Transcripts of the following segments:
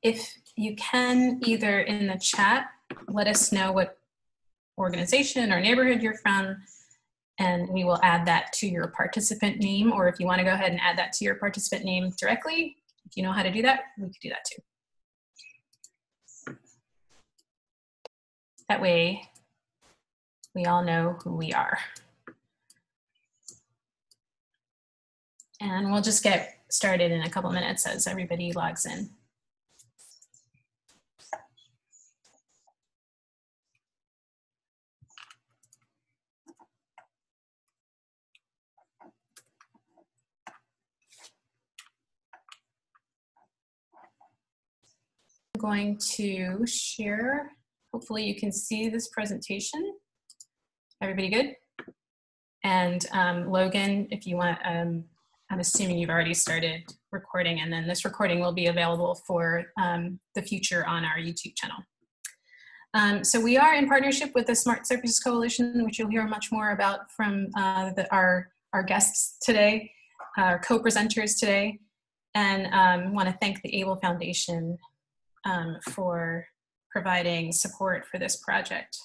If you can, either in the chat, let us know what organization or neighborhood you're from, and we will add that to your participant name. Or if you want to go ahead and add that to your participant name directly, if you know how to do that, we could do that too. That way, we all know who we are. And we'll just get started in a couple minutes as everybody logs in. I'm going to share. Hopefully you can see this presentation. Everybody good? And Logan, if you want, I'm assuming you've already started recording, and then this recording will be available for the future on our YouTube channel. So we are in partnership with the Smart Surfaces Coalition, which you'll hear much more about from our guests today, our co-presenters today, and want to thank the Able Foundation for providing support for this project.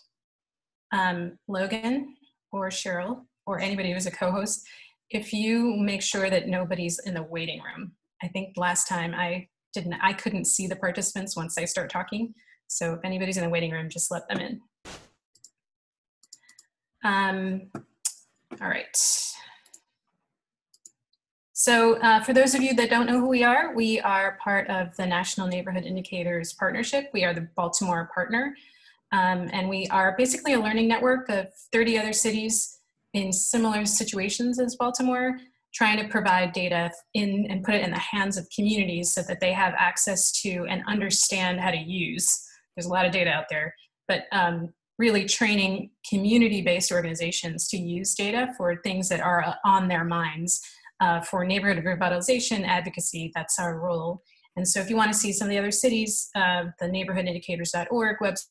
Logan or Cheryl or anybody who's a co-host, if you make sure that nobody's in the waiting room. I think last time I couldn't see the participants once I start talking. So if anybody's in the waiting room, just let them in. All right. So for those of you that don't know who we are part of the National Neighborhood Indicators Partnership. We are the Baltimore partner. And we are basically a learning network of 30 other cities in similar situations as Baltimore, trying to provide data and put it in the hands of communities so that they have access to and understand how to use. There's a lot of data out there, but really training community-based organizations to use data for things that are on their minds. For neighborhood revitalization advocacy, that's our role. And so if you want to see some of the other cities, the neighborhoodindicators.org website.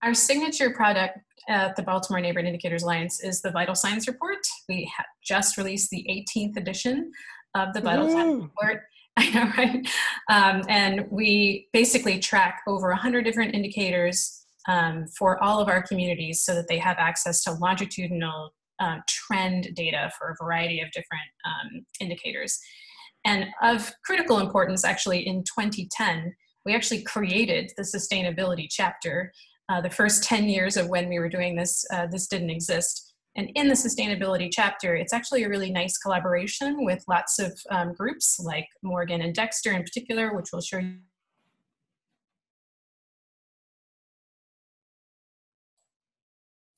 Our signature product at the Baltimore Neighborhood Indicators Alliance is the Vital Signs Report. We have just released the 18th edition of the Vital Signs Report. I know, right? And we basically track over 100 different indicators for all of our communities so that they have access to longitudinal trend data for a variety of different indicators. And of critical importance, actually, in 2010, we actually created the sustainability chapter. The first 10 years of when we were doing this, this didn't exist. And in the sustainability chapter, it's actually a really nice collaboration with lots of groups like Morgan and Dexter in particular, which we'll show you.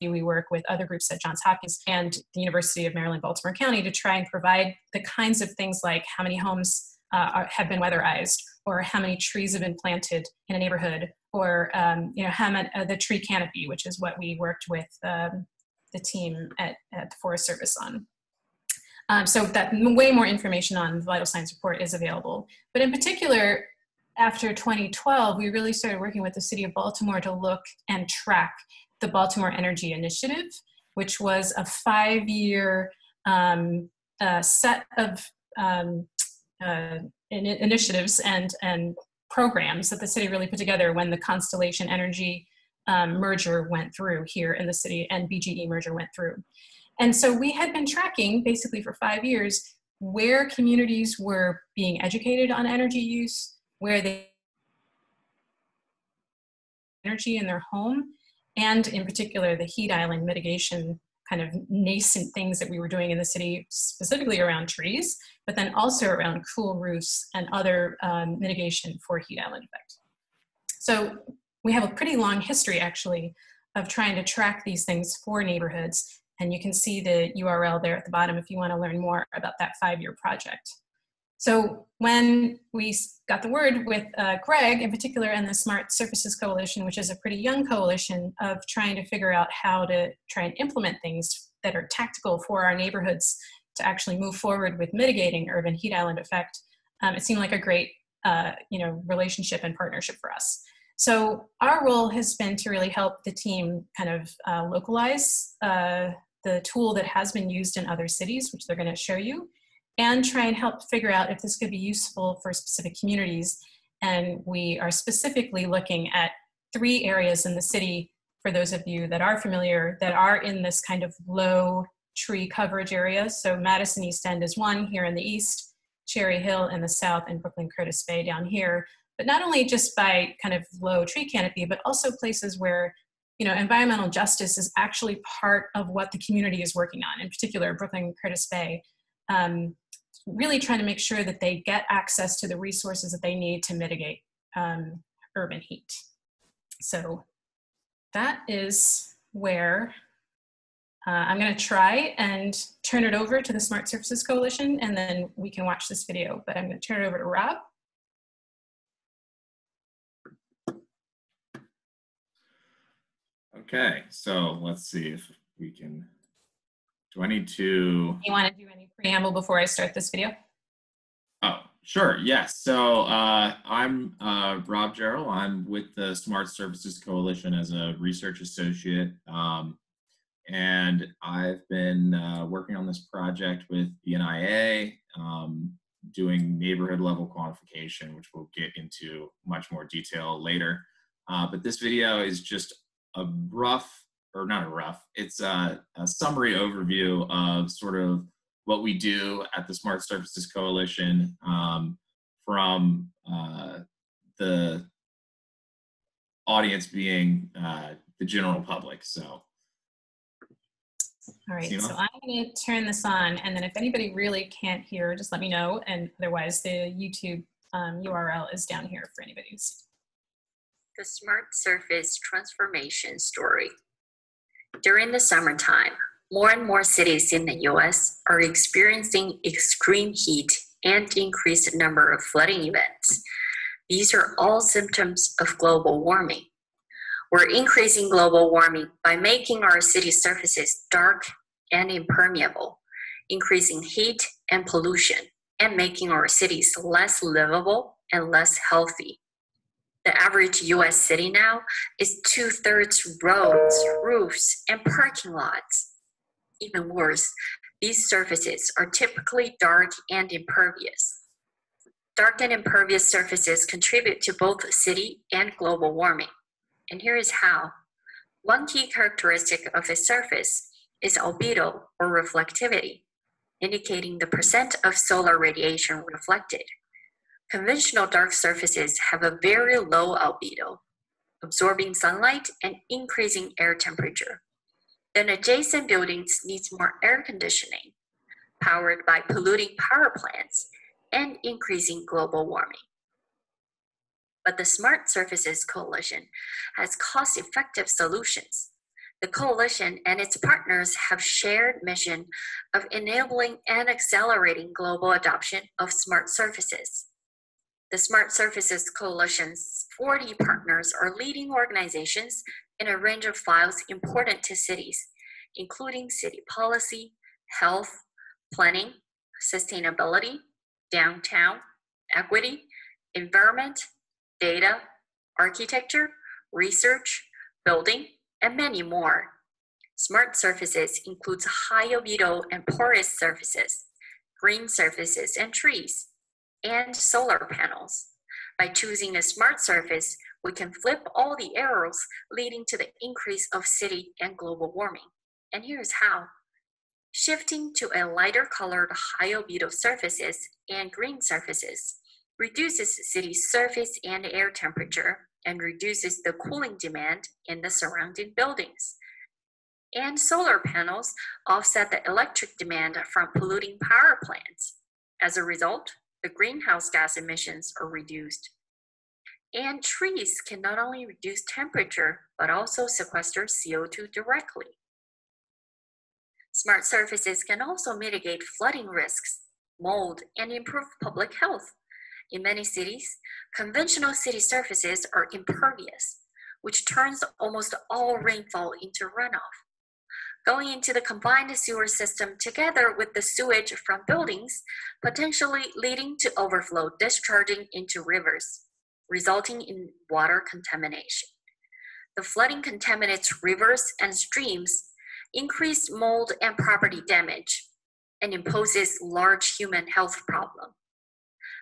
We work with other groups at Johns Hopkins and the University of Maryland, Baltimore County to try and provide the kinds of things like how many homes have been weatherized, or how many trees have been planted in a neighborhood, or how many, the tree canopy, which is what we worked with the team at the Forest Service on. So that way more information on the Vital Signs Report is available. But in particular, after 2012, we really started working with the City of Baltimore to look and track the Baltimore Energy Initiative, which was a 5-year set of initiatives and programs that the city really put together when the Constellation Energy merger went through here in the city and BGE merger went through. And so we had been tracking basically for 5 years where communities were being educated on energy use, where they energy in their home, and in particular the heat island mitigation kind of nascent things that we were doing in the city, specifically around trees, but then also around cool roofs and other mitigation for heat island effect. So we have a pretty long history actually of trying to track these things for neighborhoods, and you can see the URL there at the bottom if you want to learn more about that 5-year project. So when we got the word with Greg in particular and the Smart Surfaces Coalition, which is a pretty young coalition of trying to figure out how to try and implement things that are tactical for our neighborhoods to actually move forward with mitigating urban heat island effect, it seemed like a great relationship and partnership for us. So our role has been to really help the team kind of localize the tool that has been used in other cities, which they're going to show you, and try and help figure out if this could be useful for specific communities. And we are specifically looking at 3 areas in the city, for those of you that are familiar, that are in this kind of low tree coverage area. So Madison East End is one here in the east, Cherry Hill in the south, and Brooklyn Curtis Bay down here. But not only just by kind of low tree canopy, but also places where, you know, environmental justice is actually part of what the community is working on, in particular Brooklyn Curtis Bay. Really trying to make sure that they get access to the resources that they need to mitigate urban heat. So that is where I'm going to try and turn it over to the Smart Surfaces Coalition, and then we can watch this video. But I'm going to turn it over to Rob. Okay, so let's see if we can. Do I need to? You want to do any preamble before I start this video? Oh, sure. Yes. So I'm Rob Jarrell. I'm with the Smart Surfaces Coalition as a research associate. And I've been working on this project with the NIA, doing neighborhood level quantification, which we'll get into much more detail later. But this video is just a rough, or not a rough, it's a summary overview of sort of what we do at the Smart Surfaces Coalition from the audience being the general public. So. All right, so I'm going to turn this on, and then if anybody really can't hear, just let me know, and otherwise the YouTube URL is down here for anybody to see. The Smart Surface Transformation Story. During the summertime, more and more cities in the US are experiencing extreme heat and increased number of flooding events. These are all symptoms of global warming. We're increasing global warming by making our city surfaces dark and impermeable, increasing heat and pollution, and making our cities less livable and less healthy. The average US city now is 2/3 roads, roofs, and parking lots. Even worse, these surfaces are typically dark and impervious. Dark and impervious surfaces contribute to both city and global warming. And here is how. One key characteristic of a surface is albedo, or reflectivity, indicating the percent of solar radiation reflected. Conventional dark surfaces have a very low albedo, absorbing sunlight and increasing air temperature. Then adjacent buildings need more air conditioning, powered by polluting power plants and increasing global warming. But the Smart Surfaces Coalition has cost-effective solutions. The coalition and its partners have shared mission of enabling and accelerating global adoption of smart surfaces. The Smart Surfaces Coalition's 40 partners are leading organizations in a range of files important to cities, including city policy, health, planning, sustainability, downtown, equity, environment, data, architecture, research, building, and many more. Smart surfaces includes high albedo and porous surfaces, green surfaces and trees, and solar panels. By choosing a smart surface, we can flip all the arrows leading to the increase of city and global warming. And here's how. Shifting to a lighter colored high albedo surfaces and green surfaces reduces city surface and air temperature and reduces the cooling demand in the surrounding buildings. And solar panels offset the electric demand from polluting power plants. As a result, the greenhouse gas emissions are reduced. And trees can not only reduce temperature, but also sequester CO2 directly. Smart surfaces can also mitigate flooding risks, mold, and improve public health. In many cities, conventional city surfaces are impervious, which turns almost all rainfall into runoff. Going into the combined sewer system together with the sewage from buildings, potentially leading to overflow discharging into rivers, resulting in water contamination. The flooding contaminates rivers and streams, increased mold and property damage, and imposes large human health problem.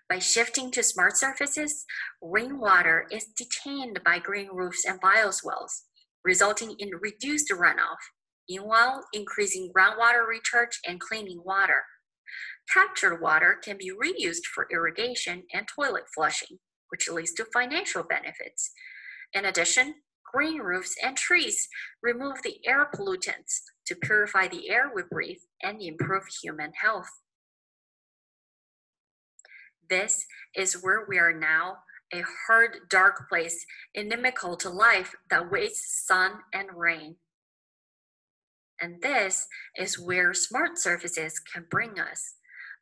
By shifting to smart surfaces, rainwater is detained by green roofs and bioswales, resulting in reduced runoff, meanwhile increasing groundwater recharge and cleaning water. Captured water can be reused for irrigation and toilet flushing, which leads to financial benefits. In addition, green roofs and trees remove the air pollutants to purify the air we breathe and improve human health. This is where we are now, a hard, dark place inimical to life that wastes sun and rain. And this is where smart surfaces can bring us,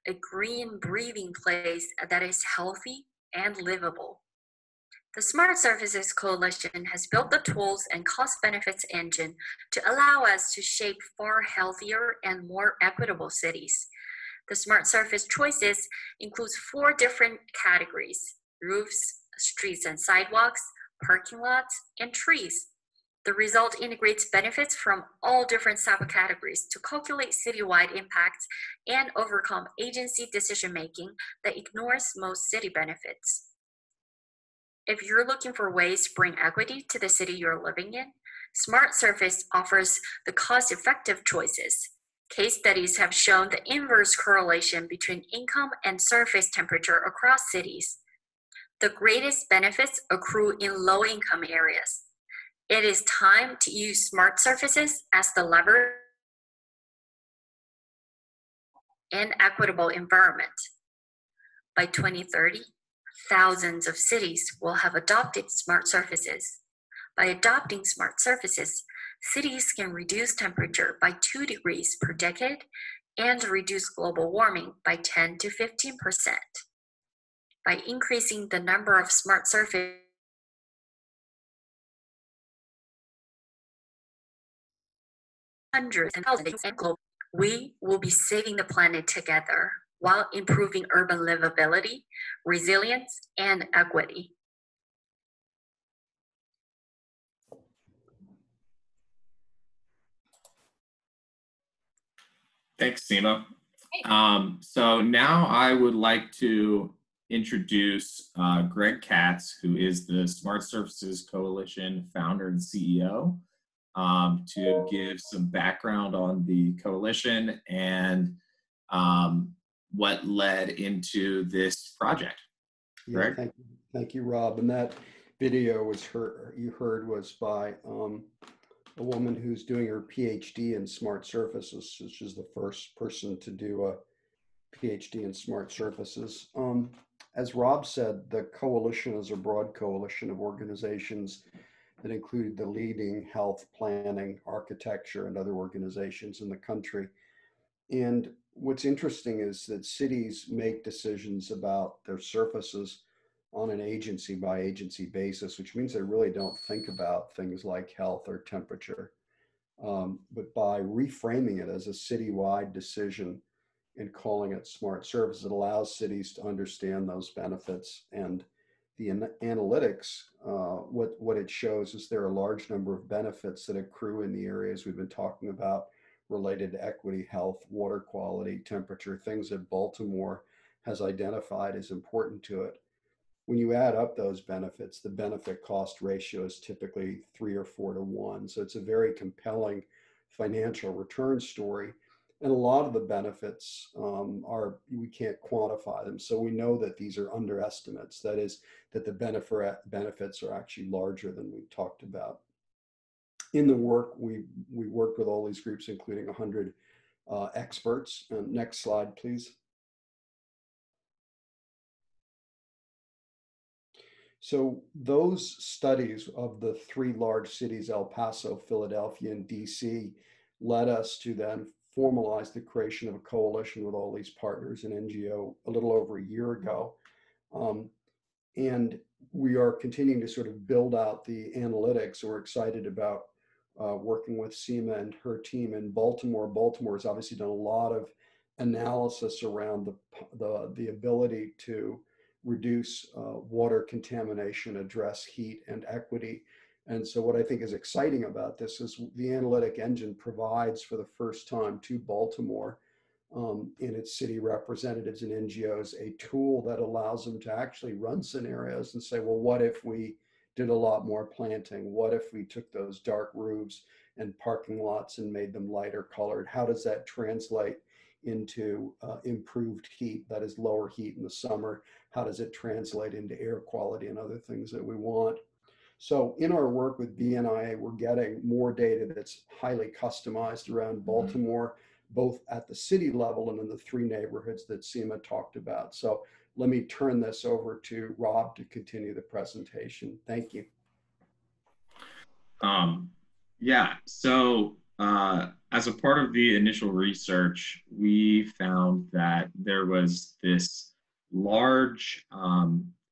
a green, breathing place that is healthy and livable. The Smart Surfaces Coalition has built the tools and cost benefits engine to allow us to shape far healthier and more equitable cities. The Smart Surface choices includes 4 different categories: roofs, streets and sidewalks, parking lots, and trees. The result integrates benefits from all different subcategories to calculate citywide impacts and overcome agency decision-making that ignores most city benefits. If you're looking for ways to bring equity to the city you're living in, Smart Surface offers the cost-effective choices. Case studies have shown the inverse correlation between income and surface temperature across cities. The greatest benefits accrue in low-income areas. It is time to use smart surfaces as the lever in equitable environment. By 2030, thousands of cities will have adopted smart surfaces. By adopting smart surfaces, cities can reduce temperature by 2 degrees per decade and reduce global warming by 10 to 15%. By increasing the number of smart surfaces, hundreds and thousands and global, we will be saving the planet together while improving urban livability, resilience, and equity. Thanks, Seema. So now I would like to introduce Greg Katz, who is the Smart Surfaces Coalition founder and CEO, to give some background on the coalition and what led into this project. Greg? Yeah, thank you, Rob. And that video you heard was by a woman who's doing her PhD in smart surfaces. She's the first person to do a PhD in smart surfaces. As Rob said, the coalition is a broad coalition of organizations that include the leading health, planning, architecture, and other organizations in the country. And what's interesting is that cities make decisions about their surfaces on an agency by agency basis, which means they really don't think about things like health or temperature. But by reframing it as a citywide decision and calling it smart surfaces, it allows cities to understand those benefits. And the analytics, what it shows is there are a large number of benefits that accrue in the areas we've been talking about related to equity, health, water quality, temperature, things that Baltimore has identified as important to it. When you add up those benefits, the benefit cost ratio is typically 3 or 4 to 1. So it's a very compelling financial return story. And a lot of the benefits we can't quantify them. So we know that these are underestimates. That is, that the benefits are actually larger than we talked about. In the work, we worked with all these groups, including 100 experts. Next slide, please. So those studies of the 3 large cities, El Paso, Philadelphia, and DC, led us to then formalize the creation of a coalition with all these partners and NGO a little over a year ago. And we are continuing to sort of build out the analytics. We're excited about working with Seema and her team in Baltimore. Baltimore has obviously done a lot of analysis around the ability to reduce water contamination, address heat and equity. And so what I think is exciting about this is the analytic engine provides for the first time to Baltimore in its city representatives and NGOs a tool that allows them to actually run scenarios and say, well, what if we did a lot more planting? What if we took those dark roofs and parking lots and made them lighter colored? How does that translate into improved heat, that is lower heat in the summer? How does it translate into air quality and other things that we want? So in our work with BNIA, we're getting more data that's highly customized around Baltimore, both at the city level and in the 3 neighborhoods that Seema talked about. So let me turn this over to Rob to continue the presentation. Thank you. Yeah, so as a part of the initial research, we found that there was this large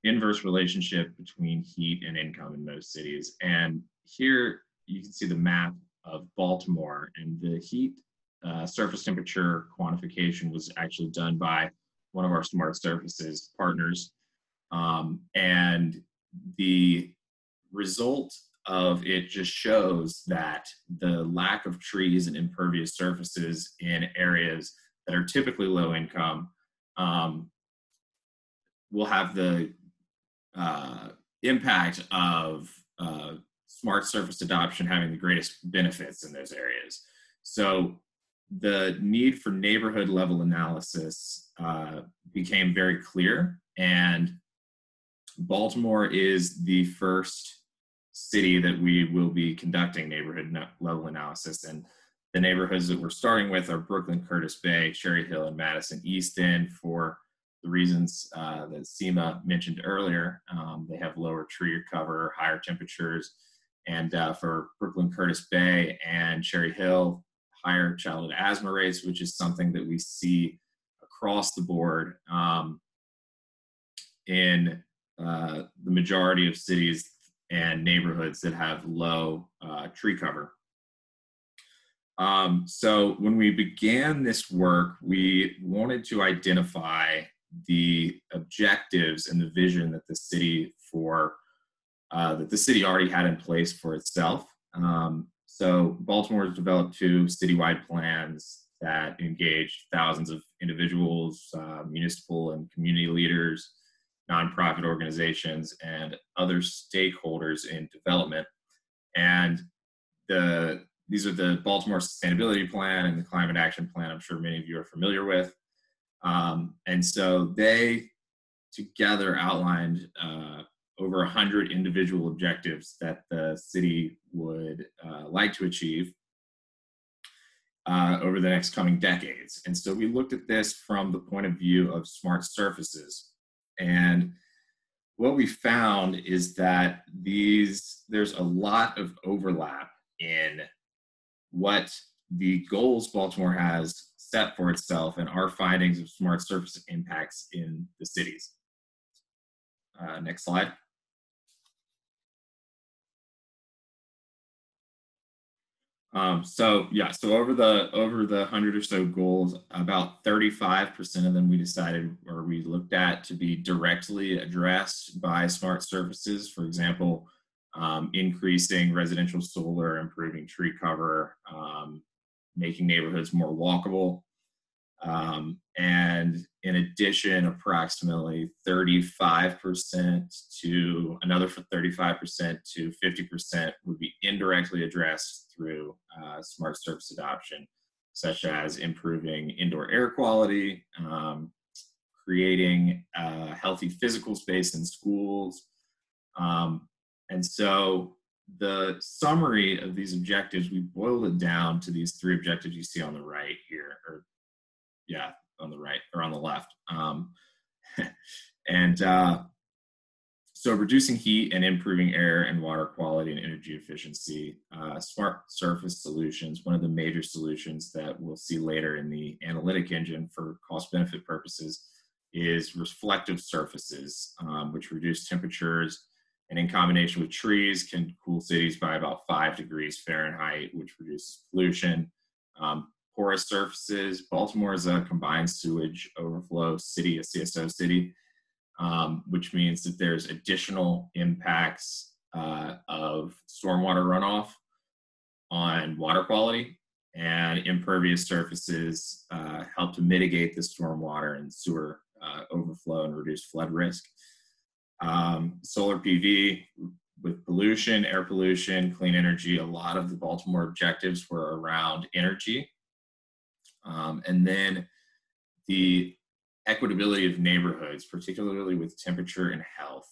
inverse relationship between heat and income in most cities. And here you can see the map of Baltimore, and the heat surface temperature quantification was actually done by one of our Smart Surfaces partners. And the result of it just shows that the lack of trees and impervious surfaces in areas that are typically low income will have the impact of smart surface adoption having the greatest benefits in those areas. So the need for neighborhood level analysis became very clear, and Baltimore is the first city that we will be conducting neighborhood level analysis. And the neighborhoods that we're starting with are Brooklyn, Curtis Bay, Cherry Hill, and Madison East End, for the reasons that Seema mentioned earlier. They have lower tree cover, higher temperatures, and for Brooklyn, Curtis Bay, and Cherry Hill, higher childhood asthma rates, which is something that we see across the board in the majority of cities and neighborhoods that have low tree cover. So when we began this work, we wanted to identify the objectives and the vision that the city already had in place for itself. So Baltimore has developed 2 citywide plans that engaged thousands of individuals, municipal and community leaders, nonprofit organizations, and other stakeholders in development. And these are the Baltimore Sustainability Plan and the Climate Action Plan, I'm sure many of you are familiar with. And so they together outlined over 100 individual objectives that the city would like to achieve over the next coming decades. And so we looked at this from the point of view of smart surfaces. And what we found is that there's a lot of overlap in what the goals Baltimore has set for itself and our findings of smart surface impacts in the cities. Next slide. So over the 100 or so goals, about 35% of them we decided, or we looked at, to be directly addressed by smart surfaces. For example, increasing residential solar, improving tree cover, making neighborhoods more walkable. And in addition, approximately 35% to another 35% to 50% would be indirectly addressed through smart surface adoption, such as improving indoor air quality, creating a healthy physical space in schools. And so the summary of these objectives, we boiled it down to these 3 objectives you see on the right here, on the right or on the left. So reducing heat and improving air and water quality and energy efficiency. Smart surface solutions, one of the major solutions that we'll see later in the analytic engine for cost benefit purposes, is reflective surfaces, which reduce temperatures, and in combination with trees can cool cities by about 5 degrees Fahrenheit, which reduces pollution. Porous surfaces. Baltimore is a combined sewage overflow city, a CSO city, which means that there's additional impacts of stormwater runoff on water quality, and impervious surfaces help to mitigate the stormwater and sewer overflow and reduce flood risk. Solar PV with pollution, air pollution, clean energy, a lot of the Baltimore objectives were around energy. And then the equitability of neighborhoods, particularly with temperature and health.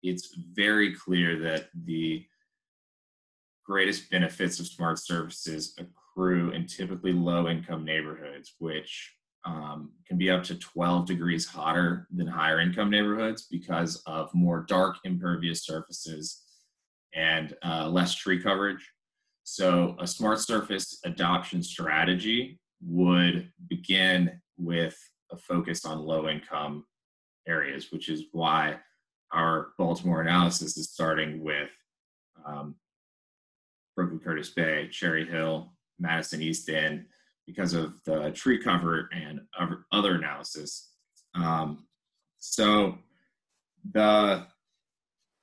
It's very clear that the greatest benefits of smart surfaces accrue in typically low-income neighborhoods, which can be up to 12 degrees hotter than higher income neighborhoods because of more dark impervious surfaces and less tree coverage. So a smart surface adoption strategy would begin with a focus on low income areas, which is why our Baltimore analysis is starting with Brooklyn Curtis Bay, Cherry Hill, Madison East End, because of the tree cover and other analysis. So the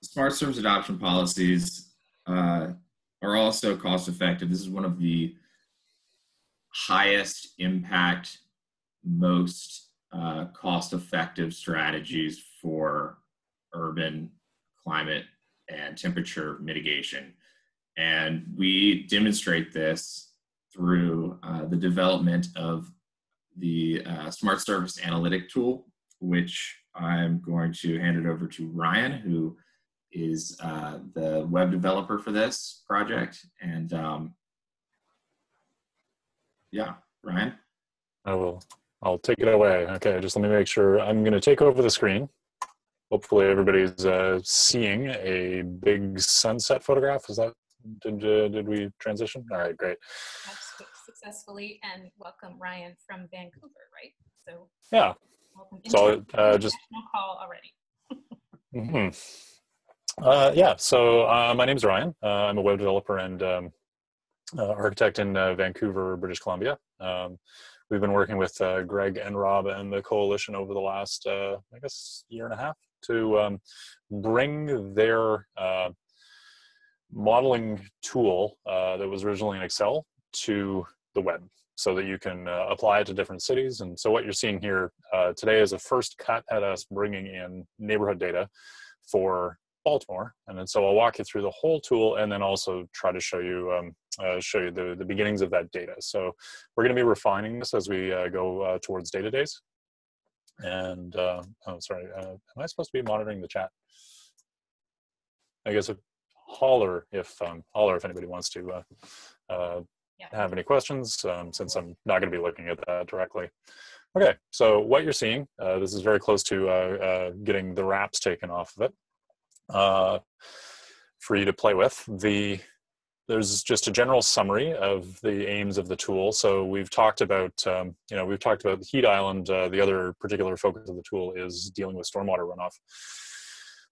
smart service adoption policies are also cost effective. This is one of the highest impact, most cost effective strategies for urban climate and temperature mitigation. And we demonstrate this through the development of the Smart Surface Analytic tool, which I'm going to hand it over to Ryan, who is the web developer for this project. And yeah, Ryan. I'll take it away. Okay, just let me make sure. I'm going to take over the screen. Hopefully everybody's seeing a big sunset photograph. Is that, did we transition? All right, great. Successfully, and welcome Ryan from Vancouver, right? So yeah, welcome. So just call already. Yeah, so my name is Ryan. I'm a web developer and architect in Vancouver, British Columbia. We've been working with Greg and Rob and the coalition over the last, I guess, year and a half to bring their modeling tool that was originally in Excel to the web so that you can apply it to different cities. And so what you're seeing here today is a first cut at us bringing in neighborhood data for Baltimore. And then so I'll walk you through the whole tool and then also try to show you the beginnings of that data. So we're going to be refining this as we go towards data days. And oh, sorry, am I supposed to be monitoring the chat? I guess holler if anybody wants to have any questions, since I'm not going to be looking at that directly. Okay, so what you're seeing, this is very close to getting the wraps taken off of it for you to play with. There's just a general summary of the aims of the tool. So we've talked about, we've talked about the heat island. The other particular focus of the tool is dealing with stormwater runoff.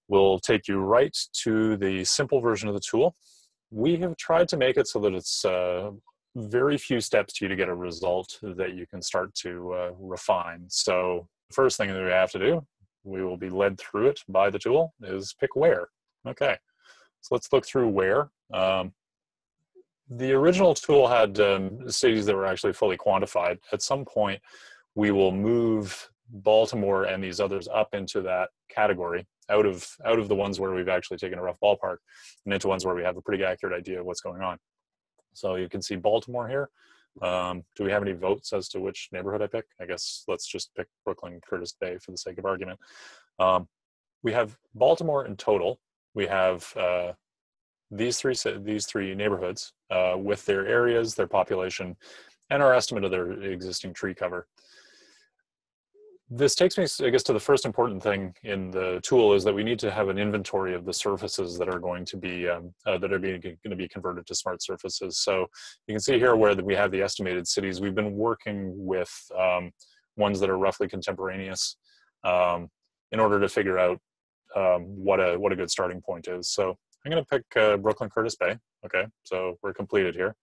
We'll take you right to the simple version of the tool. We have tried to make it so that it's very few steps to you to get a result that you can start to refine. So the first thing that we have to do, we will be led through it by the tool, is pick where. Okay, so let's look through where. The original tool had cities that were actually fully quantified. At some point, we will move Baltimore and these others up into that category, out of the ones where we've actually taken a rough ballpark and into ones where we have a pretty accurate idea of what's going on. So you can see Baltimore here. Do we have any votes as to which neighborhood I pick? I guess let's just pick Brooklyn Curtis Bay for the sake of argument. We have Baltimore in total. We have these three neighborhoods with their areas, their population, and our estimate of their existing tree cover. This takes me, I guess, to the first important thing in the tool is that we need to have an inventory of the surfaces that are going to be converted to smart surfaces. So you can see here where we have the estimated cities. We've been working with ones that are roughly contemporaneous in order to figure out what a good starting point is. So I'm going to pick Brooklyn Curtis Bay. Okay, so we're completed here.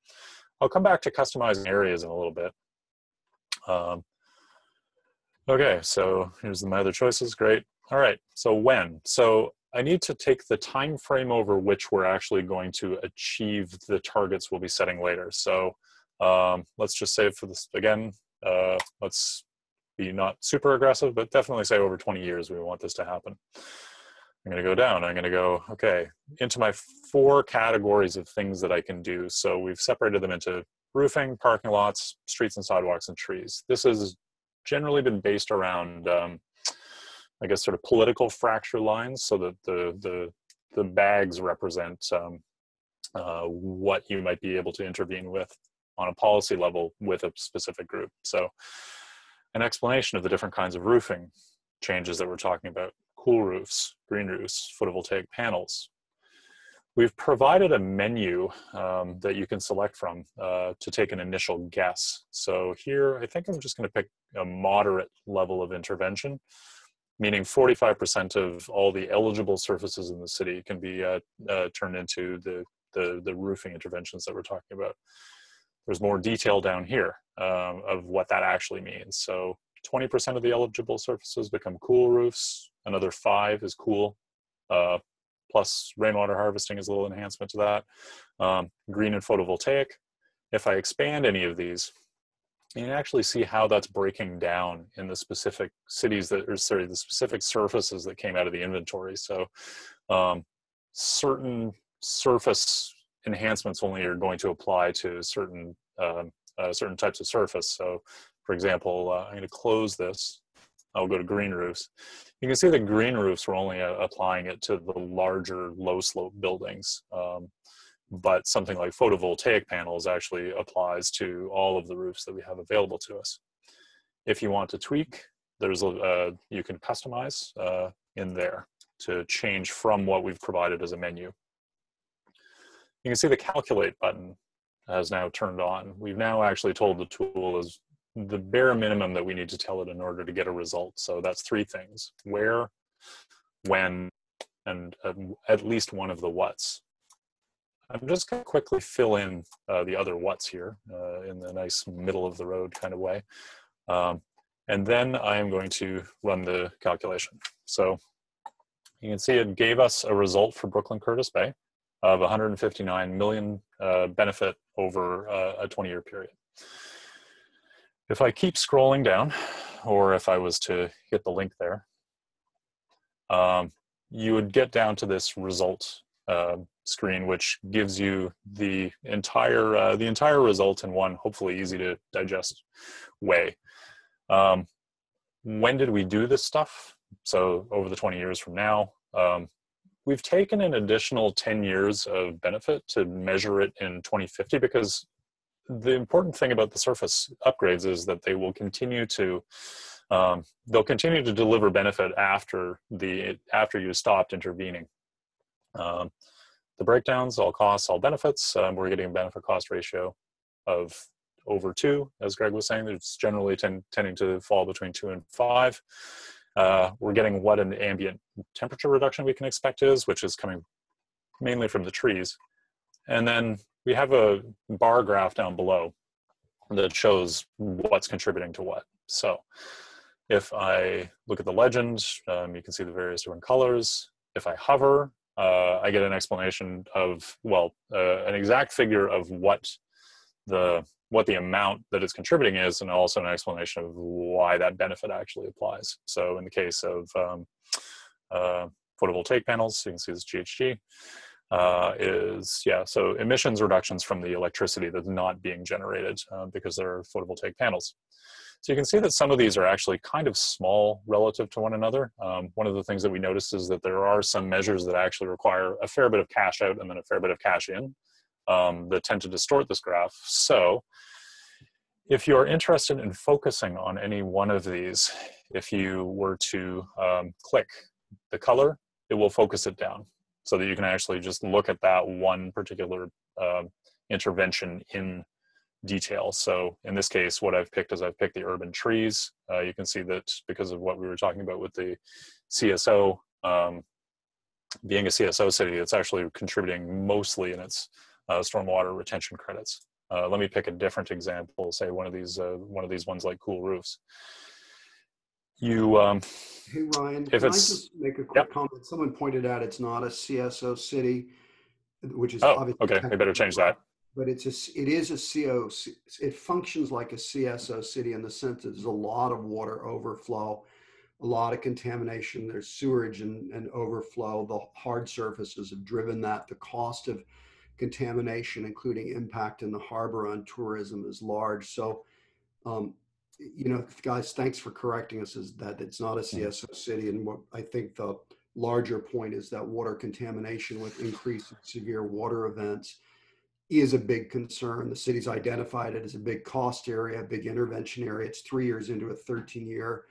I'll come back to customizing areas in a little bit. Okay, so here's my other choices. Great. All right, so when? So I need to take the time frame over which we're actually going to achieve the targets we'll be setting later. So let's just say for this, again, let's be not super aggressive, but definitely say over 20 years we want this to happen. I'm going to go down. I'm going to go, okay, into my 4 categories of things that I can do. So we've separated them into roofing, parking lots, streets and sidewalks, and trees. This has generally been based around, I guess, sort of political fracture lines, so that the bags represent what you might be able to intervene with on a policy level with a specific group. So an explanation of the different kinds of roofing changes that we're talking about: cool roofs, green roofs, photovoltaic panels. We've provided a menu that you can select from to take an initial guess. So here, I think I'm just going to pick a moderate level of intervention, meaning 45% of all the eligible surfaces in the city can be turned into the roofing interventions that we're talking about. There's more detail down here of what that actually means. So 20% of the eligible surfaces become cool roofs. Another 5 is cool, plus rainwater harvesting is a little enhancement to that. Green and photovoltaic. If I expand any of these, you can actually see how that's breaking down in the specific cities that, or sorry, the specific surfaces that came out of the inventory. So certain surface enhancements only are going to apply to certain types of surface. So for example, I'm going to close this. I'll go to green roofs. You can see that green roofs were only applying it to the larger low slope buildings. But something like photovoltaic panels actually applies to all of the roofs that we have available to us. If you want to tweak, there's you can customize in there to change from what we've provided as a menu. You can see the calculate button has now turned on. We've now actually told the tool is the bare minimum that we need to tell it in order to get a result. So that's 3 things: where, when, and at least one of the whats. I'm just going to quickly fill in the other whats here in the nice middle of the road kind of way. And then I am going to run the calculation. So you can see it gave us a result for Brooklyn Curtis Bay of 159 million benefit over a 20-year period. If I keep scrolling down, or if I was to hit the link there, you would get down to this result screen, which gives you the entire result in one hopefully easy to digest way. When did we do this stuff? So over the 20 years from now, we've taken an additional 10 years of benefit to measure it in 2050, because the important thing about the surface upgrades is that they will continue to they'll continue to deliver benefit after you stopped intervening. The breakdowns, all costs, all benefits, we're getting a benefit cost ratio of over 2, as Greg was saying. It's generally tending to fall between 2 and 5. We're getting what an ambient temperature reduction we can expect is, which is coming mainly from the trees. And then we have a bar graph down below that shows what's contributing to what. So if I look at the legend, you can see the various different colors. If I hover, I get an explanation of, well, an exact figure of what the amount that it's contributing is, and also an explanation of why that benefit actually applies. So in the case of photovoltaic panels, you can see this GHG so emissions reductions from the electricity that's not being generated because they're photovoltaic panels. So you can see that some of these are actually kind of small relative to one another. One of the things that we noticed is that there are some measures that actually require a fair bit of cash out and then a fair bit of cash in that tend to distort this graph. So if you're interested in focusing on any one of these, if you were to click the color, it will focus it down so that you can actually just look at that one particular intervention in detail. So in this case, what I've picked is I've picked the urban trees. You can see that because of what we were talking about with the CSO, being a CSO city, it's actually contributing mostly in its stormwater retention credits. Let me pick a different example, say one of these ones like cool roofs. You, Hey, Ryan, if can I it's, just make a quick yep. comment? Someone pointed out it's not a CSO city, which is Oh, obviously okay, we better change that. but it is a CO. It functions like a CSO city in the sense that there's a lot of water overflow, a lot of contamination. There's sewerage and overflow. The hard surfaces have driven that. The cost of contamination, including impact in the harbor on tourism, is large. So, guys, thanks for correcting us, is that it's not a CSO city. And what I think the larger point is that water contamination with increased severe water events is a big concern. The city's identified it as a big cost area, a big intervention area. It's 3 years into a 13-year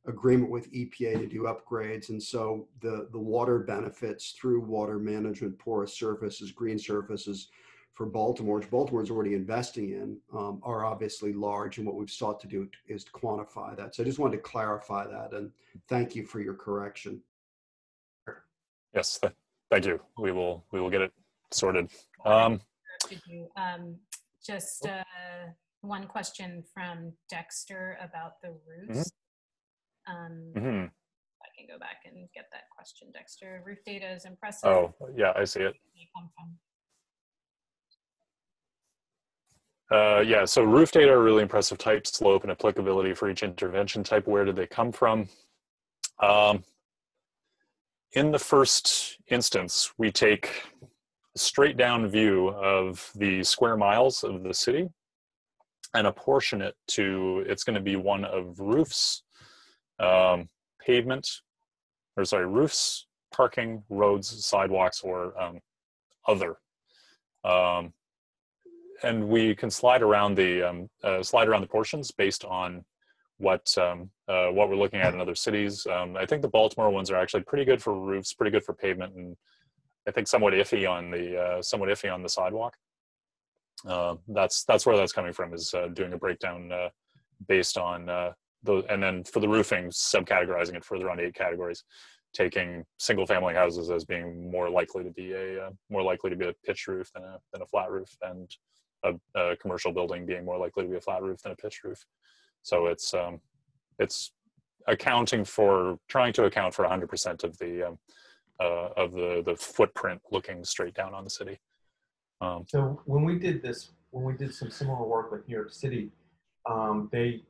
agreement with EPA to do upgrades. And so the water benefits through water management, porous surfaces, green surfaces for Baltimore, which Baltimore is already investing in, are obviously large. And what we've sought to do is to quantify that. So I just wanted to clarify that. And thank you for your correction. Yes, thank you. We will get it sorted. Could you, one question from Dexter about the roofs. I can go back and get that question, Dexter. Roof data is impressive. Oh, yeah, I see it. Yeah, so roof data are really impressive: type, slope, and applicability for each intervention type. Where did they come from? In the first instance, we take a straight down view of the square miles of the city and apportion it to, it's going to be one of roofs, roofs, parking, roads, sidewalks, or other. And we can slide around the portions based on what we're looking at in other cities. I think the Baltimore ones are actually pretty good for roofs, pretty good for pavement, and I think somewhat iffy on the sidewalk. That's where that's coming from, is doing a breakdown based on and then for the roofing, subcategorizing it further on 8 categories, taking single-family houses as being more likely to be a pitched roof than a flat roof, and a commercial building being more likely to be a flat roof than a pitched roof. So it's trying to account for 100% of the footprint looking straight down on the city. So when we did some similar work with New York City, they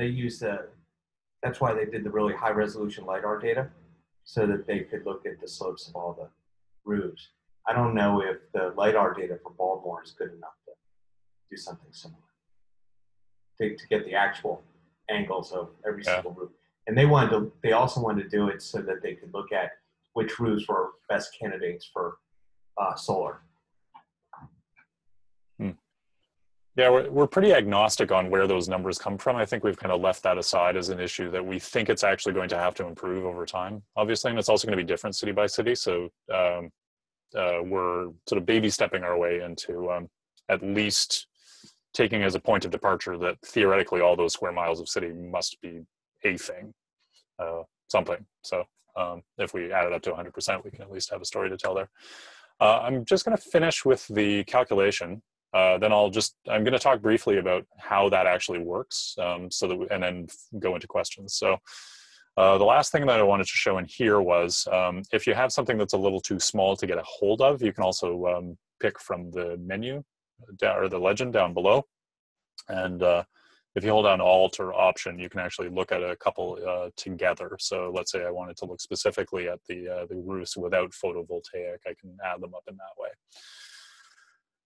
used that's why they did the really high resolution LiDAR data, so that they could look at the slopes of all the roofs. I don't know if the LiDAR data for Baltimore is good enough to do something similar, to get the actual angles of every single roof. And they also wanted to do it so that they could look at which roofs were best candidates for solar. Yeah, we're pretty agnostic on where those numbers come from. I think we've kind of left that aside as an issue that we think it's actually going to have to improve over time, obviously, and it's also going to be different city by city. So we're sort of baby stepping our way into at least taking as a point of departure that theoretically all those square miles of city must be a thing, something. So if we add it up to 100%, we can at least have a story to tell there. I'm just going to finish with the calculation. Then I'm going to talk briefly about how that actually works, and then go into questions. So the last thing that I wanted to show in here was if you have something that's a little too small to get a hold of, you can also pick from the menu or the legend down below. And if you hold down Alt or Option, you can actually look at a couple together. So let's say I wanted to look specifically at the roofs without photovoltaic, I can add them up in that way.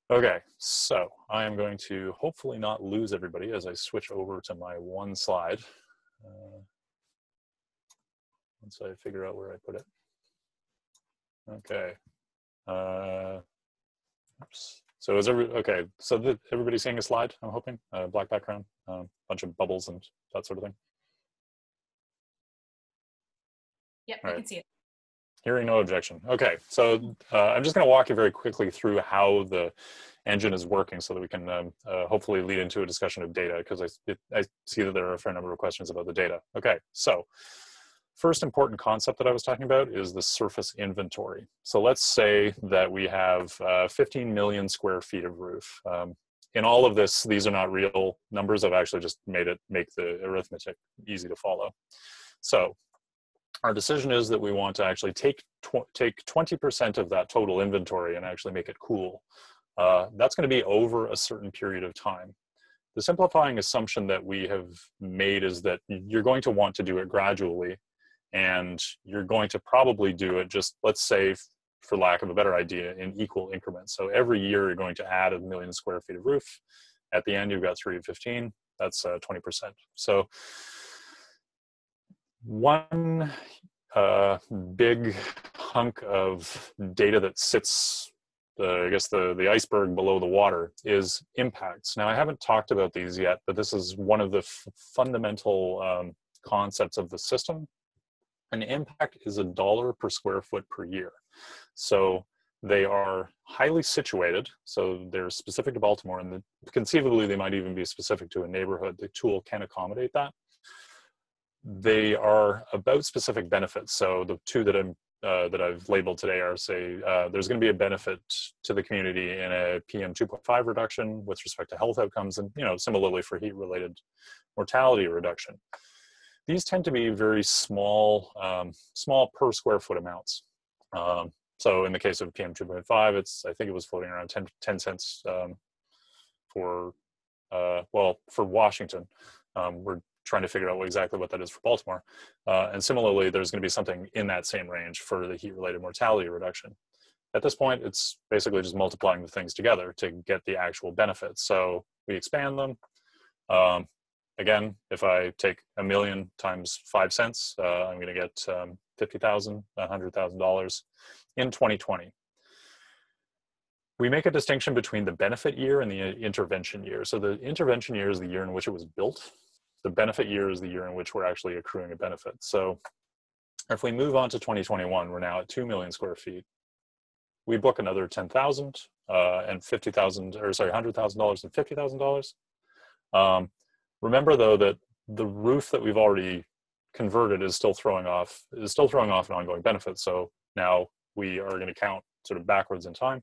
Okay, so I am going to hopefully not lose everybody as I switch over to my one slide. Once I figure out where I put it. Okay. Oops. So everybody seeing a slide, I'm hoping? Black background, bunch of bubbles and that sort of thing. Yep, I can see it. Hearing no objection. Okay, so I'm just going to walk you very quickly through how the engine is working so that we can hopefully lead into a discussion of data, because I see that there are a fair number of questions about the data. Okay, so first important concept that I was talking about is the surface inventory. So let's say that we have 15 million square feet of roof. in all of this, these are not real numbers. I've actually just make the arithmetic easy to follow. So our decision is that we want to actually take 20% of that total inventory and actually make it cool. That's going to be over a certain period of time. The simplifying assumption that we have made is that you're going to want to do it gradually, and you're going to probably do it just, let's say, for lack of a better idea, in equal increments. So every year you're going to add 1 million square feet of roof. At the end, you've got 3 to 15. That's 20%. So one big hunk of data that sits, I guess, the iceberg below the water is impacts. Now, I haven't talked about these yet, but this is one of the fundamental concepts of the system. An impact is $1 per square foot per year. So they are highly situated. So they're specific to Baltimore, and conceivably they might even be specific to a neighborhood. The tool can accommodate that. They are about specific benefits. So the two that I've labeled today are, say, there's going to be a benefit to the community in a PM 2.5 reduction with respect to health outcomes, and similarly for heat-related mortality reduction. These tend to be very small, small per square foot amounts. So in the case of PM 2.5, I think it was floating around 10 cents for Washington. We're trying to figure out exactly what that is for Baltimore. And similarly, there's going to be something in that same range for the heat-related mortality reduction. At this point, it's basically just multiplying the things together to get the actual benefits. So we expand them. Again, if I take 1 million times 5 cents, I'm going to get $50,000, $100,000 in 2020. We make a distinction between the benefit year and the intervention year. So the intervention year is the year in which it was built. The benefit year is the year in which we're actually accruing a benefit. So if we move on to 2021, we're now at 2 million square feet. We book another 10,000 and $50,000, or sorry, $100,000 and $50,000. Remember though that the roof that we've already converted is still throwing off an ongoing benefit. So now we are going to count sort of backwards in time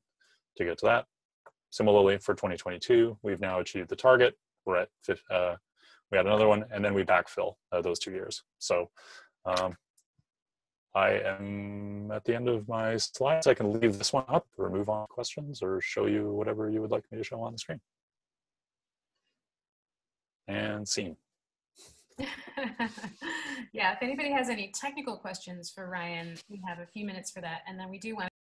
to get to that. Similarly, for 2022, we've now achieved the target. We're at we had another one, and then we backfill those 2 years. So I am at the end of my slides. I can leave this one up or move on to questions or show you whatever you would like me to show on the screen. And scene. Yeah, if anybody has any technical questions for Ryan, we have a few minutes for that. And then we do want